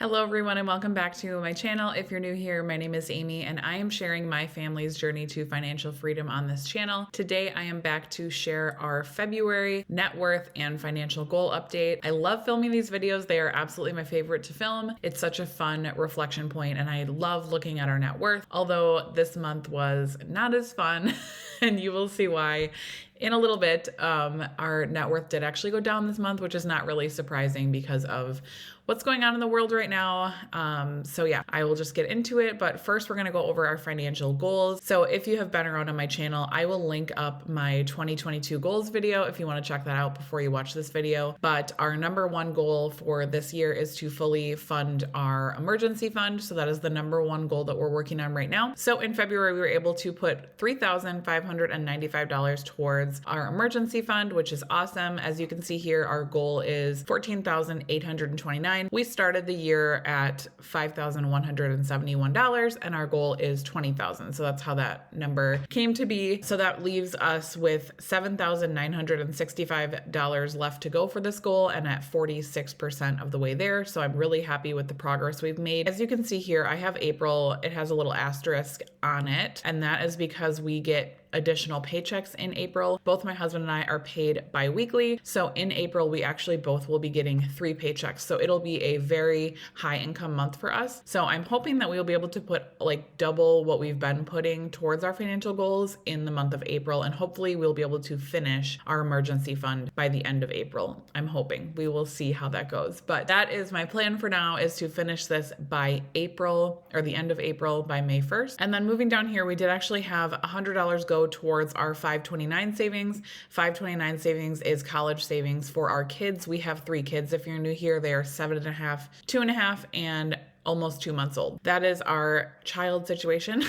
Hello everyone and welcome back to my channel. If you're new here, my name is Amy and I am sharing my family's journey to financial freedom on this channel. Today I am back to share our February net worth and financial goal update. I love filming these videos. They are absolutely my favorite to film. It's such a fun reflection point and I love looking at our net worth, although this month was not as fun and you will see why in a little bit. Our net worth did actually go down this month, which is not really surprising because of what's going on in the world right now. So yeah, I will just get into it. But first, we're going to go over our financial goals. So if you have been around on my channel, I will link up my 2022 goals video if you want to check that out before you watch this video. But our number one goal for this year is to fully fund our emergency fund. So that is the number one goal that we're working on right now. So in February, we were able to put $3,595 towards our emergency fund, which is awesome. As you can see here, our goal is $14,829. We started the year at $5,171 and our goal is $20,000. So that's how that number came to be. So that leaves us with $7,965 left to go for this goal and at 46% of the way there. So I'm really happy with the progress we've made. As you can see here, I have April. It has a little asterisk on it, and that is because we get additional paychecks in April. Both my husband and I are paid bi-weekly. So in April, we actually both will be getting 3 paychecks. So it'll be a very high income month for us. So I'm hoping that we'll be able to put like double what we've been putting towards our financial goals in the month of April. And hopefully we'll be able to finish our emergency fund by the end of April. I'm hoping. We will see how that goes. But that is my plan for now, is to finish this by April, or the end of April, by May 1st. And then moving down here, we did actually have $100 go towards our 529 savings. 529 savings is college savings for our kids. We have 3 kids. If you're new here, they are 7.5, 2.5, and almost 2 months old. That is our child situation.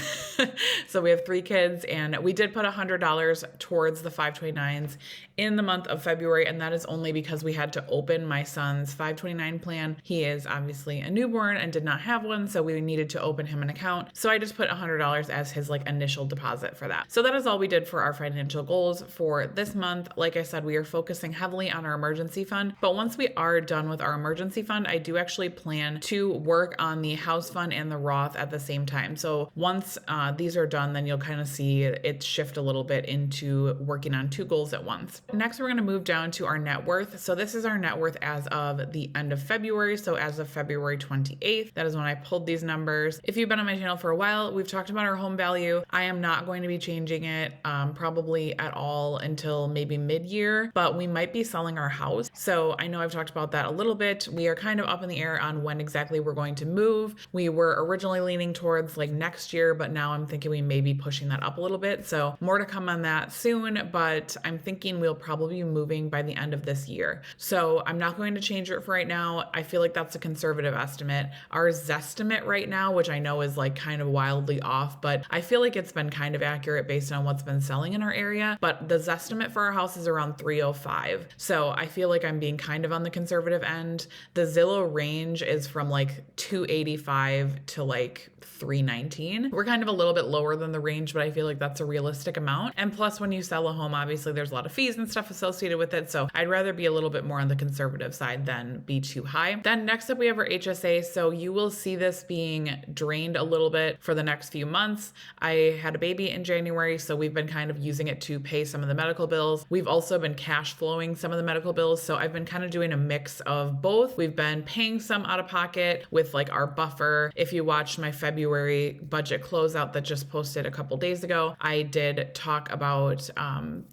So we have 3 kids and we did put $100 towards the 529s in the month of February. And that is only because we had to open my son's 529 plan. He is obviously a newborn and did not have one. So we needed to open him an account. So I just put $100 as his like initial deposit for that. So that is all we did for our financial goals for this month. Like I said, we are focusing heavily on our emergency fund. But once we are done with our emergency fund, I do actually plan to work on the house fund and the Roth at the same time. So once these are done, then you'll kind of see it shift a little bit into working on 2 goals at once. Next, we're going to move down to our net worth. So this is our net worth as of the end of February. So as of February 28th, that is when I pulled these numbers. If you've been on my channel for a while, we've talked about our home value. I am not going to be changing it probably at all until maybe mid-year, but we might be selling our house. So I know I've talked about that a little bit. We are kind of up in the air on when exactly we're going to move. We were originally leaning towards like next year, but now I'm thinking we may be pushing that up a little bit. So more to come on that soon, but I'm thinking we'll probably be moving by the end of this year. So I'm not going to change it for right now. I feel like that's a conservative estimate. Our Zestimate right now, which I know is like kind of wildly off, but I feel like it's been kind of accurate based on what's been selling in our area. But the Zestimate for our house is around 305. So I feel like I'm being kind of on the conservative end. The Zillow range is from like 285 to like 319. We're kind of a little bit lower than the range, but I feel like that's a realistic amount. And plus, when you sell a home, obviously there's a lot of fees and stuff associated with it. So I'd rather be a little bit more on the conservative side than be too high. Then next up, we have our HSA. So you will see this being drained a little bit for the next few months. I had a baby in January, so we've been kind of using it to pay some of the medical bills. We've also been cash flowing some of the medical bills. So I've been kind of doing a mix of both. We've been paying some out of pocket with like our buffer. If you watched my February budget closeout that just posted a couple days ago, I did talk about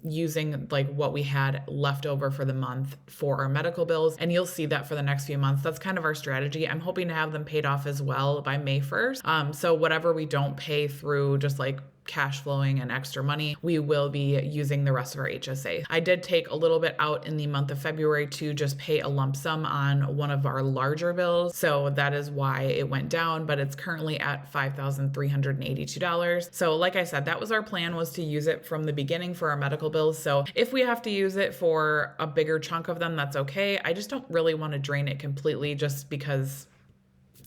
using like what we had left over for the month for our medical bills. And you'll see that for the next few months. That's kind of our strategy. I'm hoping to have them paid off as well by May 1st. So whatever we don't pay through just like cash flowing and extra money, we will be using the rest of our HSA. I did take a little bit out in the month of February to just pay a lump sum on one of our larger bills. So that is why it went down, but it's currently at $5,382. So like I said, that was our plan, was to use it from the beginning for our medical bills. So if we have to use it for a bigger chunk of them, that's okay. I just don't really want to drain it completely just because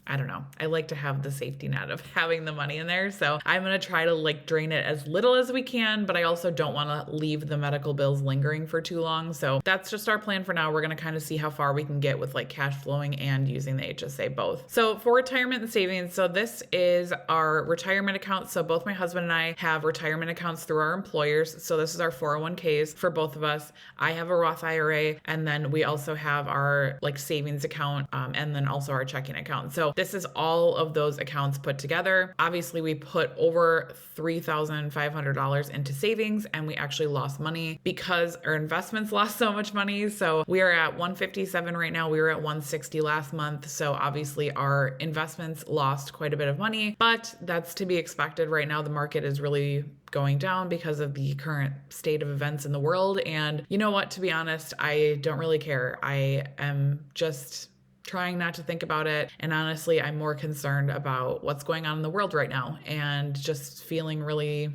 I don't know. I like to have the safety net of having the money in there. So I'm going to try to like drain it as little as we can, but I also don't want to leave the medical bills lingering for too long. So that's just our plan for now. We're going to kind of see how far we can get with like cash flowing and using the HSA both. So for retirement and savings, so this is our retirement account. So both my husband and I have retirement accounts through our employers. So this is our 401ks for both of us. I have a Roth IRA, and then we also have our like savings account, and then also our checking account. So this is all of those accounts put together. Obviously, we put over $3,500 into savings, and we actually lost money because our investments lost so much money. So we are at 157 right now. We were at 160 last month. So obviously our investments lost quite a bit of money, but that's to be expected. Right now, the market is really going down because of the current state of events in the world. And you know what, to be honest, I don't really care. I am just trying not to think about it. And honestly, I'm more concerned about what's going on in the world right now and just feeling really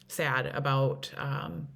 sad about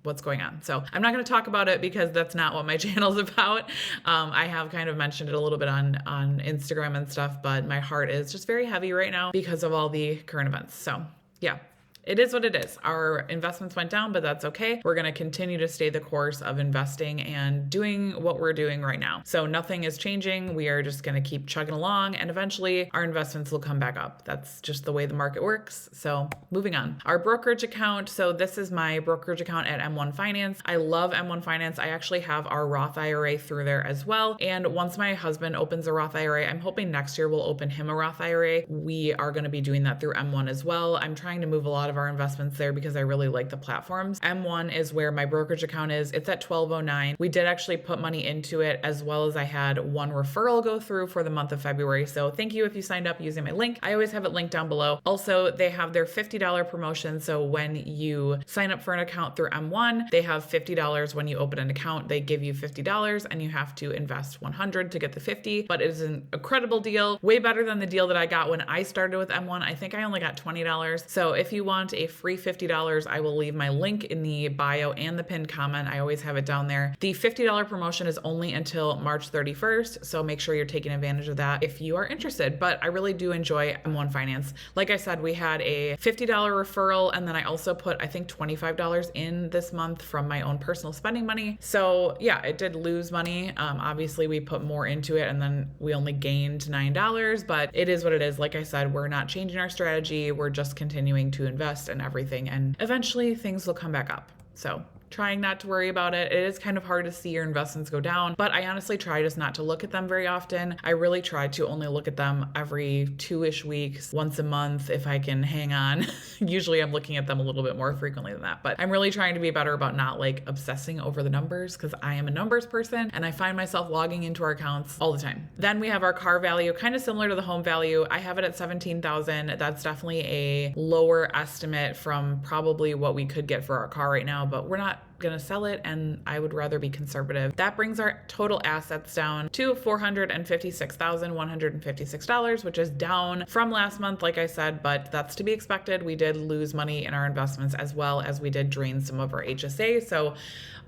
what's going on. So I'm not going to talk about it because that's not what my channel is about. I have kind of mentioned it a little bit on Instagram and stuff, but my heart is just very heavy right now because of all the current events. So yeah. It is what it is. Our investments went down, but that's okay. We're going to continue to stay the course of investing and doing what we're doing right now. So nothing is changing. We are just going to keep chugging along, and eventually our investments will come back up. That's just the way the market works. So moving on. Our brokerage account. So this is my brokerage account at M1 Finance. I love M1 Finance. I actually have our Roth IRA through there as well. And once my husband opens a Roth IRA, I'm hoping next year we'll open him a Roth IRA. We are going to be doing that through M1 as well. I'm trying to move a lot of our investments there because I really like the platforms. M1 is where my brokerage account is. It's at 1209. We did actually put money into it, as well as I had one referral go through for the month of February. So thank you if you signed up using my link. I always have it linked down below. Also, they have their $50 promotion. So when you sign up for an account through M1, they have $50 when you open an account. They give you $50 and you have to invest $100 to get the $50, but it is an incredible deal. Way better than the deal that I got when I started with M1. I think I only got $20. So if you want a free $50, I will leave my link in the bio and the pinned comment. I always have it down there. The $50 promotion is only until March 31st, so make sure you're taking advantage of that if you are interested. But I really do enjoy M1 Finance. Like I said, we had a $50 referral, and then I also put, I think, $25 in this month from my own personal spending money. So yeah, it did lose money. Obviously, we put more into it, and then we only gained $9, but it is what it is. Like I said, we're not changing our strategy. We're just continuing to invest in everything, and eventually things will come back up. So trying not to worry about it. It is kind of hard to see your investments go down, but I honestly try just not to look at them very often. I really try to only look at them every 2-ish weeks, once a month if I can hang on. Usually I'm looking at them a little bit more frequently than that, but I'm really trying to be better about not like obsessing over the numbers, because I am a numbers person and I find myself logging into our accounts all the time. Then we have our car value, kind of similar to the home value. I have it at $17,000. That's definitely a lower estimate from probably what we could get for our car right now, but we're not gonna sell it, and I would rather be conservative. That brings our total assets down to $456,156, which is down from last month, like I said, but that's to be expected. We did lose money in our investments, as well as we did drain some of our HSA. So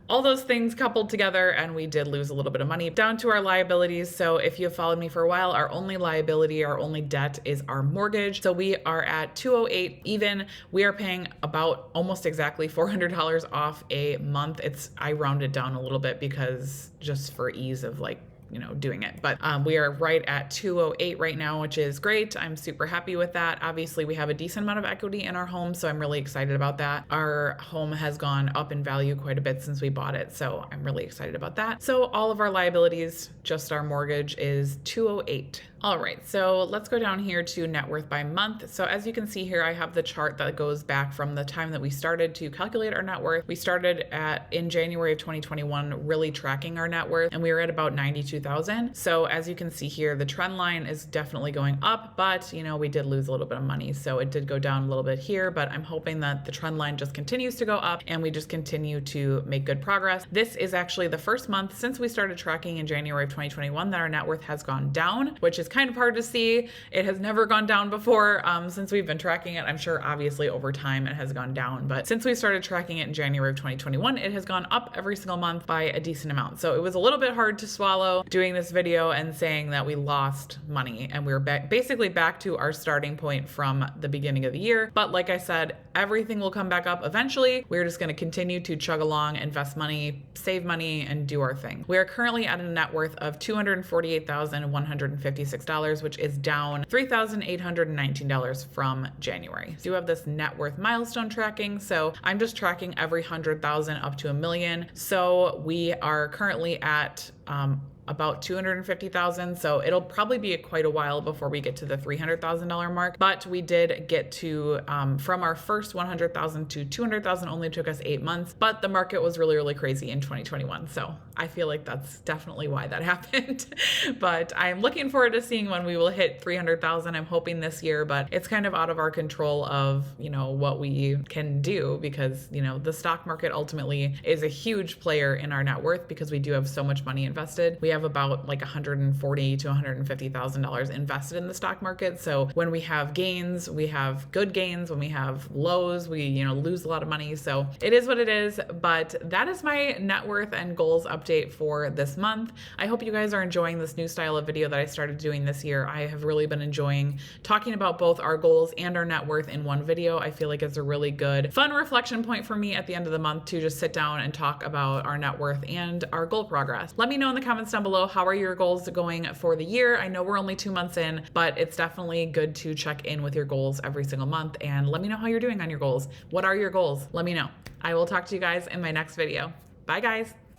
all those things coupled together, and we did lose a little bit of money. Down to our liabilities. So if you have followed me for a while, our only liability, our only debt is our mortgage. So we are at $208 even. We are paying about almost exactly $400 off a month. I rounded down a little bit because just for ease of doing it. But we are right at $208 right now, which is great. I'm super happy with that. Obviously, we have a decent amount of equity in our home, so I'm really excited about that. Our home has gone up in value quite a bit since we bought it, so I'm really excited about that. So all of our liabilities, just our mortgage, is $208. All right, so let's go down here to net worth by month. So as you can see here, I have the chart that goes back from the time that we started to calculate our net worth. We started in January of 2021, really tracking our net worth, and we were at about $92,000. So as you can see here, the trend line is definitely going up, but we did lose a little bit of money. So it did go down a little bit here, but I'm hoping that the trend line just continues to go up and we just continue to make good progress. This is actually the first month since we started tracking in January of 2021 that our net worth has gone down, which is kind of hard to see. It has never gone down before since we've been tracking it. I'm sure obviously over time it has gone down, but since we started tracking it in January of 2021, it has gone up every single month by a decent amount. So it was a little bit hard to swallow doing this video and saying that we lost money and we were basically back to our starting point from the beginning of the year. But like I said, everything will come back up eventually. We're just going to continue to chug along, invest money, save money, and do our thing. We are currently at a net worth of $248,156, which is down $3,819 from January. So you have this net worth milestone tracking. So I'm just tracking every 100,000 up to $1 million. So we are currently at about 250,000. So it'll probably be quite a while before we get to the $300,000 mark. But we did get to, from our first 100,000 to 200,000 only took us 8 months, but the market was really, really crazy in 2021. So I feel like that's definitely why that happened. But I'm looking forward to seeing when we will hit 300,000. I'm hoping this year, but it's kind of out of our control of, what we can do because, the stock market ultimately is a huge player in our net worth because we do have so much money invested. We have about like $140,000 to $150,000 invested in the stock market. So when we have gains, we have good gains. When we have lows, we, lose a lot of money. So it is what it is, but that is my net worth and goals update for this month. I hope you guys are enjoying this new style of video that I started doing this year. I have really been enjoying talking about both our goals and our net worth in one video. I feel like it's a really good, fun reflection point for me at the end of the month to just sit down and talk about our net worth and our goal progress. Let me know in the comments down below, how are your goals going for the year? I know we're only 2 months in, but it's definitely good to check in with your goals every single month and let me know how you're doing on your goals. What are your goals? Let me know. I will talk to you guys in my next video. Bye guys.